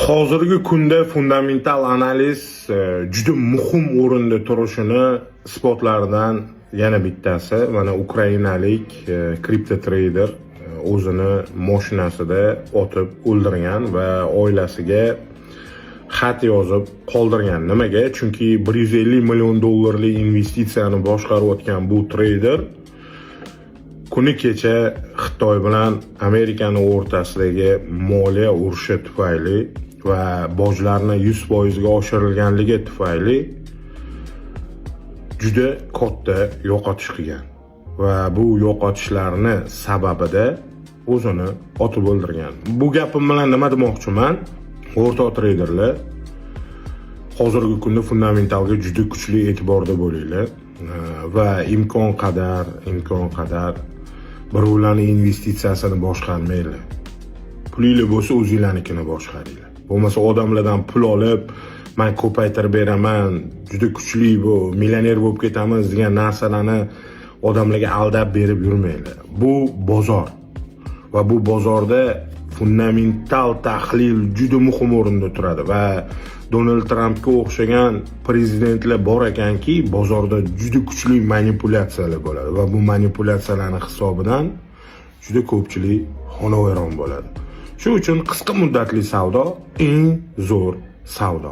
Hozirgi kunda fundamental analiz juda muhim o'rinda turishini isbotlaridan yana bittasi mana ukrainalik kripto trader o'zini mashinasida otib o'ldirgan va oilasiga xat yozib qoldirgan. Nimaga? Chunki 150 million dollarlik investitsiyani boshqarayotgan bu trader kuni kecha Xitoy bilan Amerikani o'rtasidagi moliya urushi tufayli va bojlarni 100% ga oshirilganligi tufayli juda katta yo'qotish qilgan va bu yo'qotishlarni sababida o'zini otib o'ldirgan. Bu gapim bilan nima demoqchiman? O'rtoq treyderlar, hozirgi kunda fundamentalga juda kuchli e'tiborda bo'linglar va imkon qadar birovlarning investitsiyasini boshqarmanglar. Pulinglar bo'lsa o'zingizlarnikini boshqaringlar. Bo'lmasa odamlardan pul olib, men ko'paytirib beraman, juda kuchli bu, millioner bo'lib ketamiz degan narsalarni odamlarga aldab berib yurmanglar. Bu bozor va bu bozorda fundamental tahlil juda muhim o'rinda turadi va Donald Trampga o'xshagan prezidentlar bor ekanki, bozorda juda kuchli manipulyatsiyalar bo'ladi va bu manipulyatsiyalarning hisobidan juda ko'pchilik xonavayron bo'ladi. Shuning uchun qisqa muddatli savdo eng zo'r savdo.